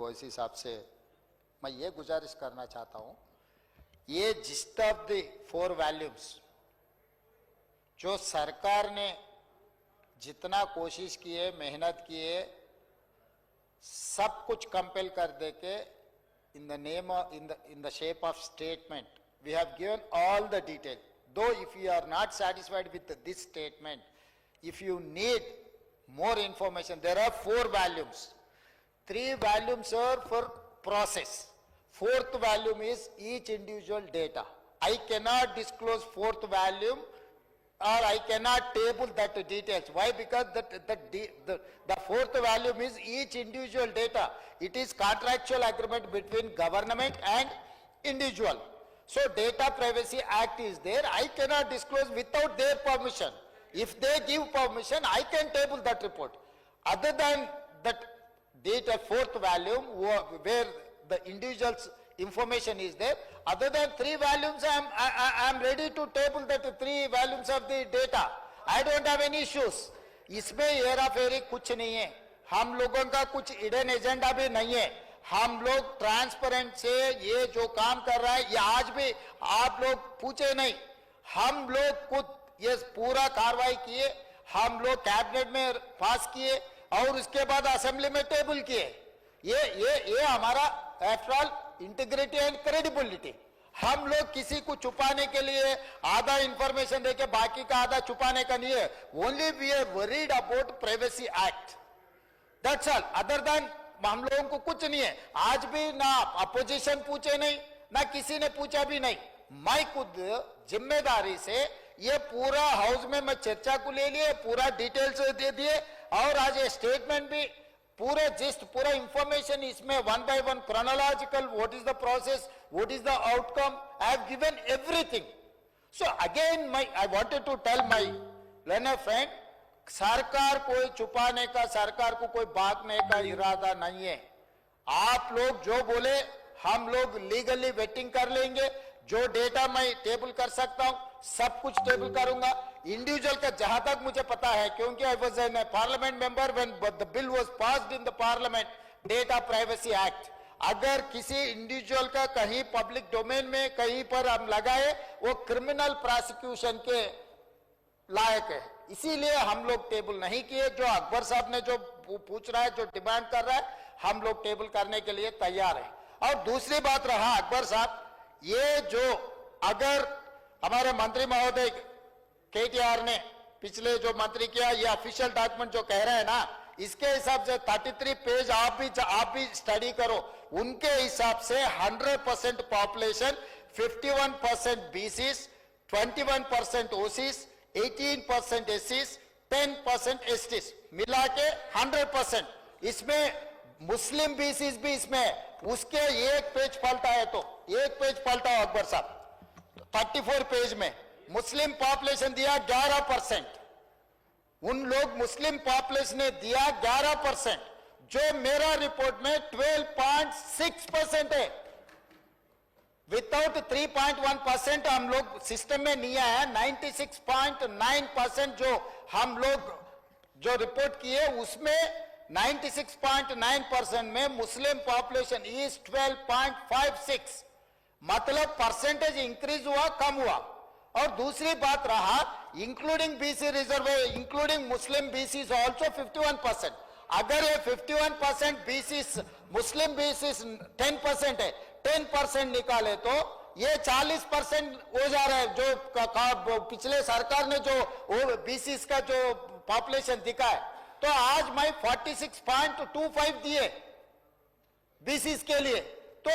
ओवैसी साहब से मैं ये गुजारिश करना चाहता हूं, ये जिस्ट ऑफ द 4 वॉल्यूम्स जो सरकार ने जितना कोशिश की है, मेहनत की है, सब कुछ कंपेल कर दे के in the name of, in the shape of statement, we have given all the detail. Though if you are not satisfied with this statement, if you need more information, there are 4 volumes. 3 volumes are for process. 4th volume is each individual data. I cannot disclose 4th volume or I cannot table that details. Why? Because the 4th volume is each individual data. It is contractual agreement between government and individual. So Data Privacy Act is there. I cannot disclose without their permission. If they give permission, I can table that report. Other than that data 4th volume where the individual's information is there, other than 3 volumes, I am ready to table that 3 volumes of the data. I don't have any issues. इसमें हेरा फेरी कुछ नहीं है, हम लोगों का कुछ hidden agenda भी नहीं है। हम लोग ट्रांसपेरेंट से ये जो काम कर रहा है, ये आज भी आप लोग पूछे नहीं, हम लोग खुद ये पूरा कार्रवाई किए, हम लोग कैबिनेट में पास किए और उसके बाद असेंबली में टेबल किए। ये हमारा after all integrity and credibility. हम लोग किसी को छुपाने के लिए आधा इंफॉर्मेशन देके बाकी का आधा छुपाने का नहीं है। Only we are worried about privacy act, that's all. Other than हम लोगों को कुछ नहीं है। आज भी ना अपोजिशन पूछे नहीं, ना किसी ने पूछा भी नहीं। मैं खुद जिम्मेदारी से ये पूरा हाउस में मैं चर्चा को ले लिए, पूरा डिटेल्स दे दिए और आज ये स्टेटमेंट भी पूरे जिस्ट पूरा इंफॉर्मेशन इसमें 1 by 1 chronological, what is the process, what is the outcome, I have given everything. So again I wanted to tell my learned friend, सरकार कोई छुपाने का, सरकार को कोई भागने का इरादा नहीं है। आप लोग जो बोले हम लोग लीगली वेटिंग कर लेंगे। जो डेटा मैं टेबल कर सकता हूं सब कुछ टेबल करूंगा। इंडिविजुअल का जहां तक मुझे पता है, क्योंकि I was an parliament member when the bill was passed in the parliament, data privacy act. अगर किसी इंडिविजुअल का कहीं पब्लिक डोमेन में कहीं पर हम लगाए, वो क्रिमिनल प्रोसिक्यूशन के लायक है। इसीलिए हम लोग टेबल नहीं किए। जो अकबर साहब ने जो पूछ रहा है, जो डिमांड कर रहा है, हम लोग टेबल करने के लिए तैयार है। और दूसरी बात रहा अकबर साहब, ये जो अगर हमारे मंत्री महोदय केटीआर ने पिछले जो मंत्री किया, ये ऑफिशियल डॉक्यूमेंट जो कह रहे हैं ना, इसके हिसाब से 33 पेज आप भी स्टडी करो। उनके हिसाब से 100% पॉपुलेशन, 51% बीसीस, 21% ओसीस, 18% एससीस, 10% एसटीस, मिला के 100%। इसमें मुस्लिम बीसीस भी इसमें, उसके एक पेज पलटा है तो एक पेज पलटा हो अकबर साहब। 34 पेज में मुस्लिम पॉपुलेशन दिया 11%। उन लोग मुस्लिम पॉपुलेशन ने दिया 11%, जो मेरा रिपोर्ट में 12.6% है। विदाउट 3.1% हम लोग सिस्टम में नहीं आया। 96.9% जो हम लोग जो रिपोर्ट किए, उसमें 96.9% में मुस्लिम पॉपुलेशन इज 12.56, मतलब परसेंटेज इंक्रीज हुआ, कम हुआ। और दूसरी बात रहा, इंक्लूडिंग बीसी रिजर्व, इंक्लूडिंग मुस्लिम बीसी ऑल्सो 51%। अगर ये 51% बीसी मुस्लिम बीसी 10% है, 10% निकाले तो ये 40% हो जा रहा है। जो पिछले सरकार ने जो बीसी का जो पॉपुलेशन दिखा है, तो आज मैं 46.25 दिए बीसीस के लिए। तो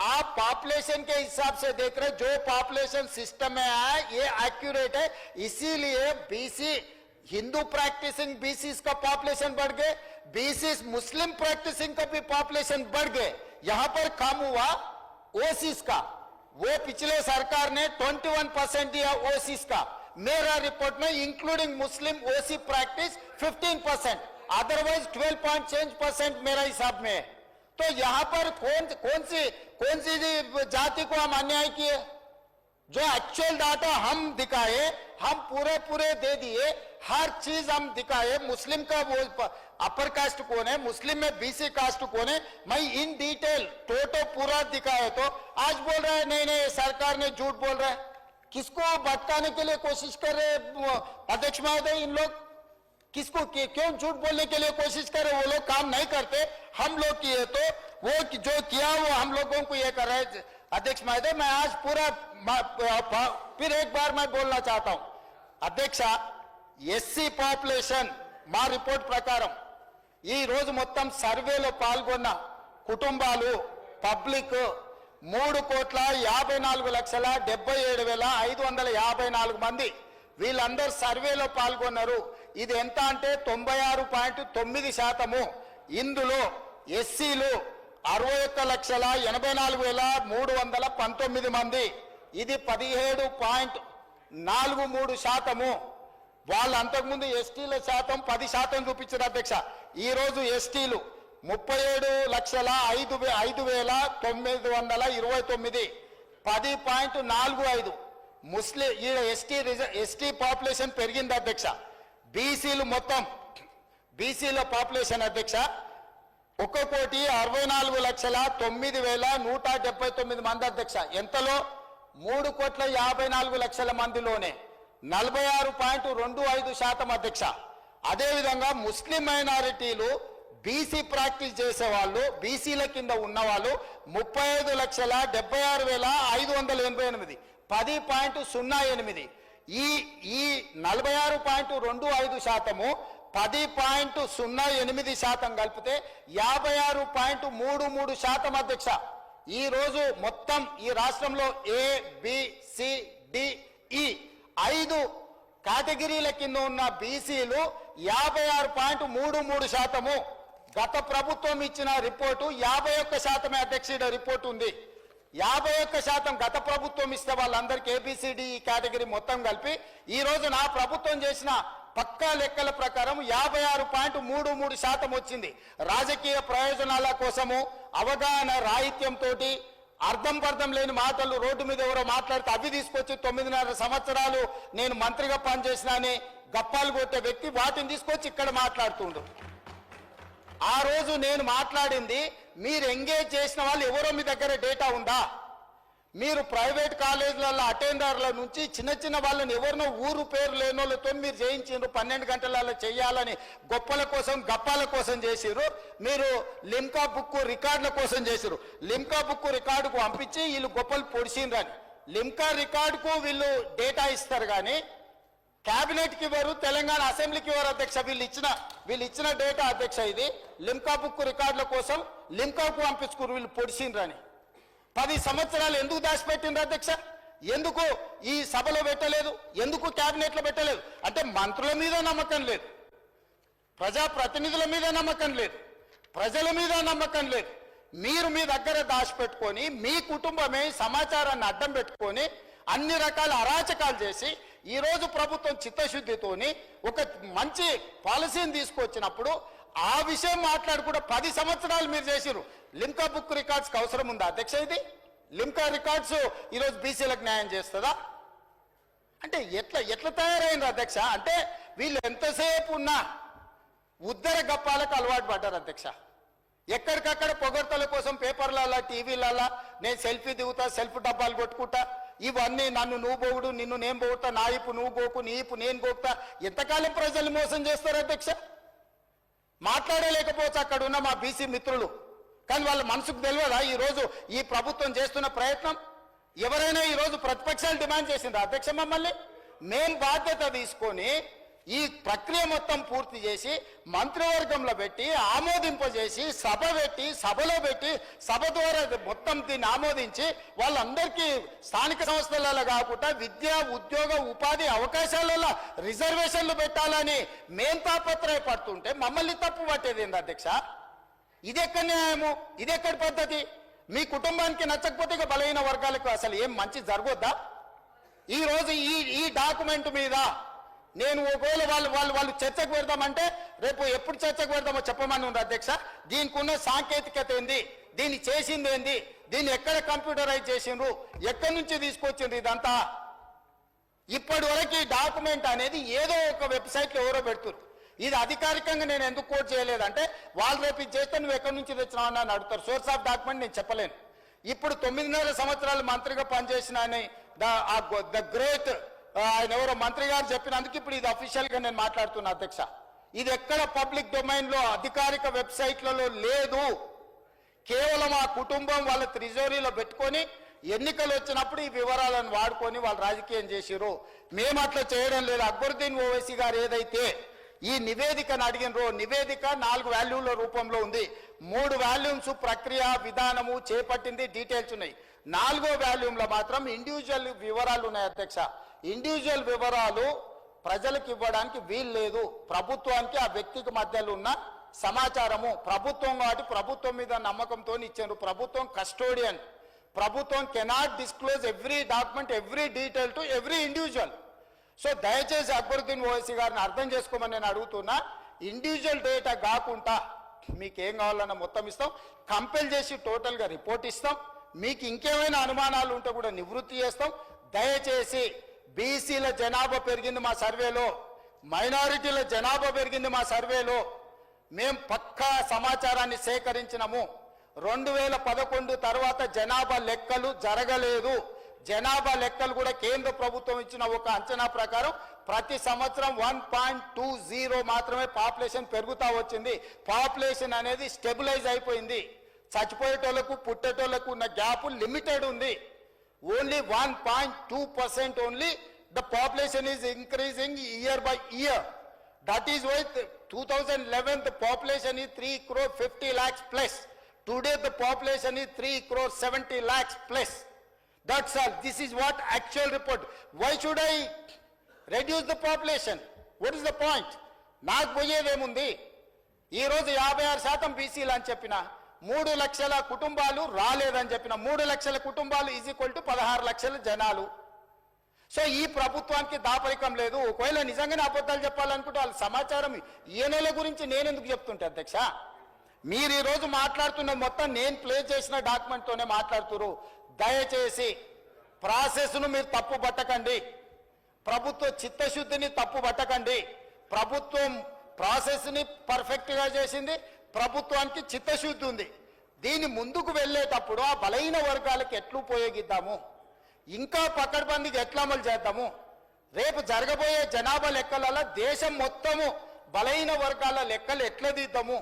आप पॉपुलेशन के हिसाब से देख रहे, जो पॉपुलेशन सिस्टम में आया ये एक्यूरेट है। इसीलिए बीसी हिंदू प्रैक्टिसिंग बीसीस का पॉपुलेशन बढ़ गए, बीसीस मुस्लिम प्रैक्टिसिंग का भी पॉपुलेशन बढ़ गए। यहां पर कम हुआ ओसीस का, वो पिछले सरकार ने 21% दिया ओसीस का। मेरा रिपोर्ट में इंक्लूडिंग मुस्लिम ओसी प्रैक्टिस 15%, अदरवाइज 12% मेरा हिसाब में है। तो यहां पर कौन सी जाति को हम अन्याय किए? जो एक्चुअल डाटा हम दिखाए, हम पूरे दे दिए, हर चीज हम दिखाए। मुस्लिम का वो अपर कास्ट कौन है, मुस्लिम में बीसी कास्ट कौन है, मैं इन डिटेल टोटल पूरा दिखाया। तो आज बोल रहा है नहीं सरकार ने झूठ बोल रहा है। किसको भटकाने के लिए कोशिश कर रहे अध्यक्ष महोदय? इन लोग किसको क्यों झूठ बोलने के लिए कोशिश कर रहे? वो लोग काम नहीं करते, हम लोग किए, तो वो जो किया वो हम लोगों को ये कर रहे हैं। अध्यक्ष महोदय, मैं आज पूरा फिर एक बार मैं बोलना चाहता हूं अध्यक्ष, ఎస్సీ పాపులేషన్ మా రిపోర్ట్ ప్రకారం ఈ రోజు మొత్తం సర్వేలో పాల్గొన్న కుటుంబాలు పబ్లిక్ 3,54,77,554 మంది వీళ్ళందరూ సర్వేలో పాల్గొన్నారు. ఇది ఎంత అంటే 96.9%. ఇందులో ఎస్సీలు 61,84,319 మంది, ఇది 17.43%. వాళ్ళు అంతకుముందు ఎస్టీల శాతం 10% చూపించారు అధ్యక్ష. ఈ రోజు ఎస్టీలు 37,05,929, 10.45. ముస్లిం ఎస్టీ పాపులేషన్ పెరిగింది అధ్యక్ష. బీసీలు మొత్తం బీసీల పాపులేషన్ అధ్యక్ష 1,64,09,179 మంది అధ్యక్ష. ఎంతలో 3,54,00,000 మందిలోనే 46.25% అధ్యక్ష. అదేవిధంగా ముస్లిం మైనారిటీలు బీసీ ప్రాక్టీస్ చేసేవాళ్ళు, బీసీల కింద ఉన్నవాళ్ళు 35,76,588, 10.08. ఈ 46.25%, 10.08% కలిపితే 56.33% అధ్యక్ష. ఈ రోజు మొత్తం ఈ రాష్ట్రంలో ABCDE 5 కేటగిరీల కింద ఉన్న బీసీలు 56.33%. గత ప్రభుత్వం ఇచ్చిన రిపోర్టు 51% అధ్యక్ష రిపోర్ట్ ఉంది. 51% గత ప్రభుత్వం ఇస్తే వాళ్ళందరికీ ABCDE కేటగిరీ మొత్తం కలిపి ఈ రోజు నా ప్రభుత్వం చేసిన పక్కా లెక్కల ప్రకారం 56.33% వచ్చింది. రాజకీయ ప్రయోజనాల కోసము అవగాహన రాహిత్యంతో అర్థం లేని మాటలు రోడ్డు మీద ఎవరో మాట్లాడితే అవి తీసుకొచ్చి 9.5 సంవత్సరాలు నేను మంత్రిగా పనిచేసిన అని గప్పాలు కొట్టే వ్యక్తి వాటిని తీసుకొచ్చి ఇక్కడ మాట్లాడుతుండు. ఆ రోజు నేను మాట్లాడింది మీరు ఎంగేజ్ చేసిన వాళ్ళు ఎవరో మీ దగ్గర డేటా ఉందా? మీరు ప్రైవేట్ కాలేజీలలో అటెండర్ల నుంచి చిన్న వాళ్ళని ఎవరినో ఊరు పేరు లేని వాళ్ళతో మీరు చేయించారు. 12 గంటలలో చేయాలని గొప్పల కోసం గప్పాల కోసం చేసిరు. మీరు లిమ్కా బుక్ రికార్డుల కోసం చేసిరు. లిమ్కా బుక్ రికార్డుకు పంపించి వీళ్ళు గొప్పలు పొడిచిండ్రని లిమ్కా రికార్డుకు వీళ్ళు డేటా ఇస్తారు కానీ క్యాబినెట్కి ఇవ్వరు, తెలంగాణ అసెంబ్లీకి ఇవ్వరు అధ్యక్ష. వీళ్ళు ఇచ్చిన డేటా అధ్యక్ష. ఇది లిమ్కా బుక్ రికార్డుల కోసం లిమ్కాకు పంపించుకున్నారు వీళ్ళు పొడిచిండ్రని. 10 సంవత్సరాలు ఎందుకు దాచిపెట్టిండ్రు అధ్యక్ష? ఎందుకు ఈ సభలో పెట్టలేదు? ఎందుకు క్యాబినెట్లో పెట్టలేదు? అంటే మంత్రుల మీద నమ్మకం లేదు, ప్రజాప్రతినిధుల మీద నమ్మకం లేదు, ప్రజల మీద నమ్మకం లేదు. మీరు మీ దగ్గర దాచిపెట్టుకొని మీ కుటుంబమే సమాచారాన్ని అడ్డం పెట్టుకొని అన్ని రకాల అరాచకాలు చేసి ఈ రోజు ప్రభుత్వం చిత్తశుద్ధితోని ఒక మంచి పాలసీని తీసుకొచ్చినప్పుడు ఆ విషయం మాట్లాడుకుంటే 10 సంవత్సరాలు మీరు చేసిరు. లిమ్కా బుక్ రికార్డ్స్కి అవసరం ఉందా అధ్యక్ష? ఇది లిమ్కా రికార్డ్స్ ఈరోజు బీసీలకు న్యాయం చేస్తుందా? అంటే ఎట్లా తయారైంది అధ్యక్ష? అంటే వీళ్ళు ఎంతసేపు ఉన్నా ఉద్దర గప్పాలకు అలవాటు పడ్డారు అధ్యక్ష. ఎక్కడికక్కడ పొగడ్తల కోసం పేపర్లలో టీవీలలో నేను సెల్ఫీ దిగుతా, సెల్ఫ్ డబ్బాలు కొట్టుకుంటా, ఇవన్నీ నన్ను నువ్వు పోగుడు, నిన్ను నేను పోగుతా, నా ఇప్పు నువ్వు గోకు, నీ ఇప్పు నేను గోకుతా. ఎంతకాలం ప్రజలు మోసం చేస్తారు అధ్యక్ష? మాట్లాడలేకపోవచ్చు అక్కడ ఉన్న మా బీసీ మిత్రులు, కానీ వాళ్ళ మనసుకు తెలియదా ఈరోజు ఈ ప్రభుత్వం చేస్తున్న ప్రయత్నం? ఎవరైనా ఈరోజు ప్రతిపక్షాలు డిమాండ్ చేసిండ్రు అధ్యక్ష మమ్మల్ని? మేం బాధ్యత తీసుకొని ఈ ప్రక్రియ మొత్తం పూర్తి చేసి మంత్రివర్గంలో పెట్టి ఆమోదింపజేసి సభలో పెట్టి సభ ద్వారా మొత్తం దీన్ని ఆమోదించి వాళ్ళందరికీ స్థానిక సంస్థలలో కాకుండా విద్య, ఉద్యోగ, ఉపాధి అవకాశాలలో రిజర్వేషన్లు పెట్టాలని మేం తాపత్రయపడుతుంటే మమ్మల్ని తప్పు పట్టేది ఏంది అధ్యక్ష? ఇదెక్కడ న్యాయము? ఇదెక్కడి పద్ధతి? మీ కుటుంబానికి నచ్చకపోతే ఇక బలహీన వర్గాలకు అసలు ఏం మంచి జరగొద్దా? ఈరోజు ఈ డాక్యుమెంట్ మీద నేను ఒకవేళ వాళ్ళు చర్చకు పెడదామంటే రేపు ఎప్పుడు చర్చకు పెడదామో చెప్పమని ఉంది అధ్యక్ష. దీనికి ఉన్న సాంకేతికత ఏంది, దీన్ని చేసింది ఏంది, దీన్ని ఎక్కడ కంప్యూటరైజ్ చేసిండ్రు, ఎక్కడి నుంచి తీసుకొచ్చిండ్రు ఇదంతా? ఇప్పటి వరకు ఈ డాక్యుమెంట్ అనేది ఏదో ఒక వెబ్సైట్లో ఎవరో పెడుతున్నారు. ఇది అధికారికంగా నేను ఎందుకు కోట్ చేయలేదంటే వాళ్ళు రేపు ఇది చేస్తే నువ్వు ఎక్కడి నుంచి తెచ్చినావు అని అడుగుతారు. సోర్స్ ఆఫ్ డాక్యుమెంట్ నేను చెప్పలేను. ఇప్పుడు 9.5 సంవత్సరాలు మంత్రిగా పనిచేసిన ఆయన ద గ్రేట్ ఆయన ఎవరో మంత్రి గారు చెప్పినందుకు ఇప్పుడు ఇది అఫీషియల్గా నేను మాట్లాడుతున్నా అధ్యక్ష. ఇది ఎక్కడ పబ్లిక్ డొమైన్లో అధికారిక వెబ్సైట్లలో లేదు. కేవలం ఆ కుటుంబం వాళ్ళ ట్రెజరీలో పెట్టుకొని ఎన్నికలు వచ్చినప్పుడు ఈ వివరాలను వాడుకొని వాళ్ళు రాజకీయం చేసిరు. మేము అట్లా చేయడం లేదు. అక్బరుద్దీన్ ఓవైసీ గారు ఏదైతే ఈ నివేదికను అడిగినరో, నివేదిక 4 వాల్యూమ్ల రూపంలో ఉంది. 3 వాల్యూమ్స్ ప్రక్రియ విధానము చేపట్టింది, డీటెయిల్స్ ఉన్నాయి. 4వ వాల్యూమ్లో మాత్రం ఇండివిజువల్ వివరాలు ఉన్నాయి అధ్యక్ష. ఇండివిజువల్ వివరాలు ప్రజలకు ఇవ్వడానికి వీలు లేదు. ప్రభుత్వానికి ఆ వ్యక్తికి మధ్యలో ఉన్న సమాచారము ప్రభుత్వం కాబట్టి ప్రభుత్వం మీద నమ్మకంతో ఇచ్చారు. ప్రభుత్వం కస్టోడియన్. ప్రభుత్వం cannot disclose every document, every detail to every individual. So దయచేసి అక్బరుద్దీన్ ఓవైసీ గారిని అర్థం చేసుకోమని నేను అడుగుతున్నా. ఇండివిజువల్ డేటా కాకుండా మీకు ఏం కావాలన్నా మొత్తం ఇస్తాం. కంపెల్ చేసి టోటల్గా రిపోర్ట్ ఇస్తాం. మీకు ఇంకేమైనా అనుమానాలు ఉంటే కూడా నివృత్తి చేస్తాం. దయచేసి బీసీల జనాభా పెరిగింది మా సర్వేలో, మైనారిటీల జనాభా పెరిగింది మా సర్వేలో. మేము పక్కా సమాచారాన్ని సేకరించినాము. 2011 తర్వాత జనాభా లెక్కలు జరగలేదు. జనాభా లెక్కలు కూడా కేంద్ర ప్రభుత్వం ఇచ్చిన ఒక అంచనా ప్రకారం ప్రతి సంవత్సరం 1.20 మాత్రమే పాపులేషన్ పెరుగుతా వచ్చింది. పాపులేషన్ అనేది స్టెబిలైజ్ అయిపోయింది. చచ్చిపోయేటోళ్లకు పుట్టేటోళ్లకు ఉన్న గ్యాప్ లిమిటెడ్ ఉంది. Only 1.2% only the population is increasing year by year. That is why 2011 the population is 3.50 crore plus. Today the population is 3.70 crore plus. That's all. This is what actual report. Why should I reduce the population? What is the point? నాకు పోయేదేముంది? ఈరోజు 56% బీసీలు అని చెప్పిన, 3 లక్షల కుటుంబాలు రాలేదని చెప్పిన, 3 లక్షల కుటుంబాలు ఈజ్ ఈక్వల్ టు 16 లక్షల జనాలు. సో ఈ ప్రభుత్వానికి దాపరికం లేదు. ఒకవేళ నిజంగానే అబద్ధాలు చెప్పాలనుకుంటే వాళ్ళ సమాచారం ఈయనల గురించి నేను ఎందుకు చెప్తుంటే అధ్యక్ష? మీరు ఈరోజు మాట్లాడుతున్న మొత్తం నేను ప్లే చేసిన డాక్యుమెంట్తోనే మాట్లాడుతున్నారు. దయచేసి ప్రాసెస్ను మీరు తప్పు పట్టకండి. ప్రభుత్వ చిత్తశుద్ధిని తప్పు పట్టకండి. ప్రభుత్వం ప్రాసెస్ని పర్ఫెక్ట్గా చేసింది. ప్రభుత్వానికి చిత్తశుద్ధి ఉంది. దీన్ని ముందుకు వెళ్ళేటప్పుడు ఆ బలహీన వర్గాలకు ఎట్లు ఉపయోగిద్దాము, ఇంకా పకడ్బందీగా ఎట్లా అమలు చేద్దాము, రేపు జరగబోయే జనాభా లెక్కలలో దేశం మొత్తము బలహీన వర్గాల లెక్కలు ఎట్లా తీద్దాము,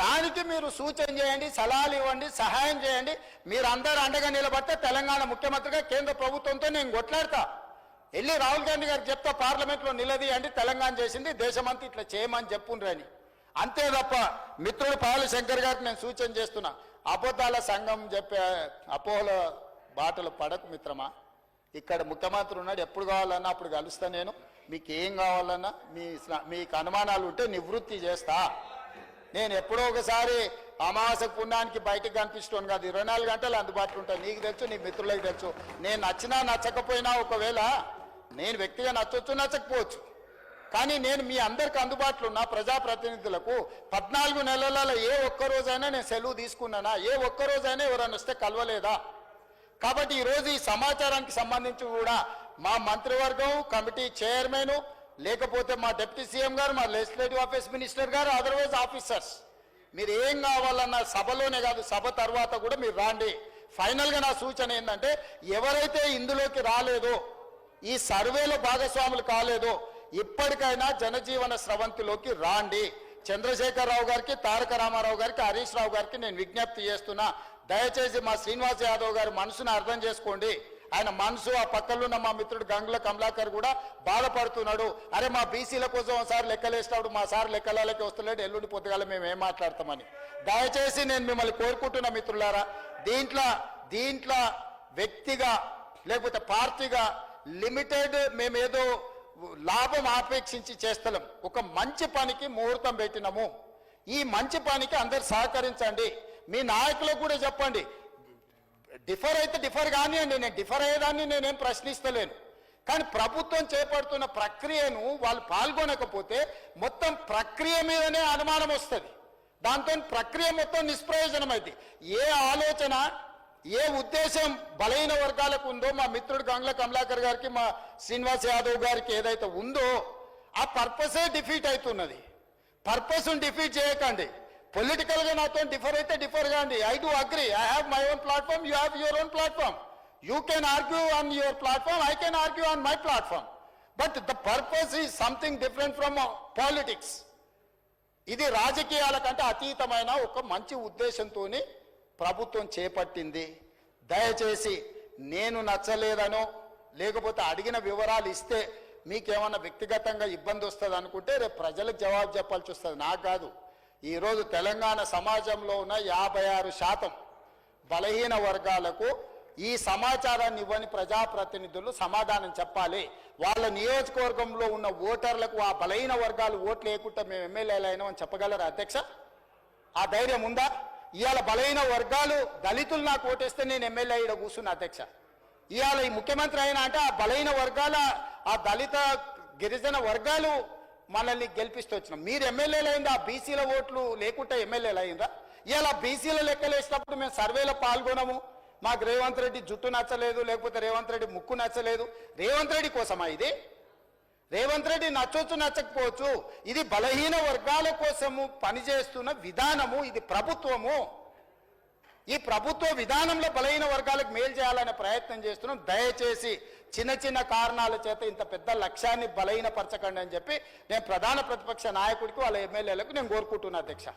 దానికి మీరు సూచన చేయండి, సలహాలు ఇవ్వండి, సహాయం చేయండి. మీరు అందరూ అండగా నిలబడితే తెలంగాణ ముఖ్యమంత్రిగా కేంద్ర ప్రభుత్వంతో నేను కొట్లాడతా. వెళ్ళి రాహుల్ గాంధీ గారికి చెప్తా, పార్లమెంట్లో నిలదీయండి, తెలంగాణ చేసింది దేశమంతా ఇట్లా చేయమని చెప్పుండ్రని. అంతే తప్ప మిత్రుడు పాల శంకర్ గారికి నేను సూచన చేస్తున్నా, అబద్ధాల సంఘం చెప్పే అపోహల బాటలు పడకు మిత్రమా. ఇక్కడ ముఖ్యమంత్రి ఉన్నాడు, ఎప్పుడు కావాలన్నా అప్పుడు కలుస్తా నేను. మీకు ఏం కావాలన్నా మీకు అనుమానాలు ఉంటే నివృత్తి చేస్తా. నేను ఎప్పుడో ఒకసారి అమావాస్య పుణ్యానికి బయటకు కనిపిస్తాను కాదు, 24 గంటలు అందుబాటులో ఉంటాను. నీకు తెలుసు, నీ మిత్రులకు తెలుసు. నేను నచ్చినా నచ్చకపోయినా, ఒకవేళ నేను వ్యక్తిగా నచ్చొచ్చు నచ్చకపోవచ్చు, కానీ నేను మీ అందరికి అందుబాటులో ఉన్న ప్రజాప్రతినిధులకు 14 నెలలలో ఏ ఒక్కరోజైనా నేను సెలవు తీసుకున్నానా? ఏ ఒక్కరోజైనా ఎవరైనా వస్తే కలవలేదా? కాబట్టి ఈరోజు ఈ సమాచారానికి సంబంధించి కూడా మా మంత్రివర్గం, కమిటీ చైర్మన్, లేకపోతే మా డిప్యూటీ సీఎం గారు, మా లెజిస్లేటివ్ ఆఫీస్ మినిస్టర్ గారు, అదర్వైజ్ ఆఫీసర్స్, మీరు ఏం కావాలన్న సభలోనే కాదు, సభ తర్వాత కూడా మీరు రాండి. ఫైనల్గా నా సూచన ఏంటంటే, ఎవరైతే ఇందులోకి రాలేదో, ఈ సర్వేలో భాగస్వాములు కాలేదో, ఇప్పటికైనా జనజీవన స్రవంతిలోకి రాండి. చంద్రశేఖరరావు గారికి, తారక రామారావు గారికి, హరీష్ రావు గారికి నేను విజ్ఞప్తి చేస్తున్నా, దయచేసి మా శ్రీనివాస్ యాదవ్ గారి మనసును అర్థం చేసుకోండి. ఆయన మనసు, ఆ పక్కలున్న మా మిత్రుడు గంగుల కమలాకర్ కూడా బాధపడుతున్నాడు. అరే మా బీసీల కోసం ఒకసారి లెక్కలేస్తాడు, మా సార్ లెక్కలకి వస్తలేడు, ఎల్లుండి పొద్దుగాల మేము ఏం మాట్లాడతామని. దయచేసి నేను మిమ్మల్ని కోరుకుంటున్నా మిత్రులారా, దీంట్లో వ్యక్తిగా లేకపోతే పార్టీగా లిమిటెడ్ మేమేదో లాభం ఆపేక్షించి చేస్తలేం. ఒక మంచి పనికి ముహూర్తం పెట్టినాము. ఈ మంచి పనికి అందరు సహకరించండి. మీ నాయకులకు కూడా చెప్పండి, డిఫర్ అయితే డిఫర్ కానివ్వండి, నేను డిఫర్ అయ్యేదాన్ని నేనేం ప్రశ్నిస్తలేను. కానీ ప్రభుత్వం చేపడుతున్న ప్రక్రియను వాళ్ళు పాల్గొనకపోతే మొత్తం ప్రక్రియ మీదనే అనుమానం వస్తుంది. దాంతో ప్రక్రియ మొత్తం నిష్ప్రయోజనమైంది. ఏ ఆలోచన ఏ ఉద్దేశం బలహీన వర్గాలకు ఉందో, మా మిత్రుడు గంగ్ల కమలాకర్ గారికి, మా శ్రీనివాస్ యాదవ్ గారికి ఏదైతే ఉందో ఆ పర్పసే డిఫీట్ అవుతున్నది. పర్పస్ను డిఫీట్ చేయకండి. పొలిటికల్గా నాతో డిఫర్ అయితే డిఫర్ కాండి. I do agree, I have my own platform, you have your own platform. You can argue on your platform, I can argue on my platform. But the purpose is something different from politics. ఇది రాజకీయాల కంటే అతీతమైన ఒక మంచి ఉద్దేశంతో ప్రభుత్వం చేపట్టింది. దయచేసి నేను నచ్చలేదనో లేకపోతే అడిగిన వివరాలు ఇస్తే మీకేమన్నా వ్యక్తిగతంగా ఇబ్బంది వస్తుంది అనుకుంటే రేపు ప్రజలకు జవాబు చెప్పాల్సి వస్తుంది, నాకు కాదు. ఈరోజు తెలంగాణ సమాజంలో ఉన్న 56% బలహీన వర్గాలకు ఈ సమాచారాన్ని ఇవ్వని ప్రజాప్రతినిధులు సమాధానం చెప్పాలి. వాళ్ళ నియోజకవర్గంలో ఉన్న ఓటర్లకు ఆ బలహీన వర్గాలు ఓట్లు లేకుండా మేము ఎమ్మెల్యేలు అయినామని చెప్పగలరా అధ్యక్ష? ఆ ధైర్యం ఉందా? ఇవాళ బలహీన వర్గాలు దళితులు నాకు ఓటేస్తే నేను ఎమ్మెల్యే ఇక్కడ కూర్చున్నా అధ్యక్ష. ఇవాళ ఈ ముఖ్యమంత్రి అయినా అంటే ఆ బలహీన వర్గాల, ఆ దళిత గిరిజన వర్గాలు మనల్ని గెలిపిస్తూ వచ్చినాం. మీరు ఎమ్మెల్యేలు అయిందా? ఆ బీసీల ఓట్లు లేకుంటే ఎమ్మెల్యేలు అయిందా? ఇలా బీసీల లెక్కలేసినప్పుడు మేము సర్వేలో పాల్గొనము. మాకు రేవంత్ రెడ్డి జుట్టు నచ్చలేదు, లేకపోతే రేవంత్ రెడ్డి ముక్కు నచ్చలేదు. రేవంత్ రెడ్డి కోసమా ఇది? రేవంత్ రెడ్డి నచ్చొచ్చు నచ్చకపోవచ్చు, ఇది బలహీన వర్గాల కోసము పనిచేస్తున్న విధానము, ఇది ప్రభుత్వము. ఈ ప్రభుత్వ విధానంలో బలహీన వర్గాలకు మేలు చేయాలనే ప్రయత్నం చేస్తున్నాం. దయచేసి చిన్న చిన్న కారణాల చేత ఇంత పెద్ద లక్ష్యాన్ని బలహీనపరచకండి అని చెప్పి నేను ప్రధాన ప్రతిపక్ష నాయకుడికి వాళ్ళ ఎమ్మెల్యేలకు నేను కోరుకుంటున్నా అధ్యక్ష.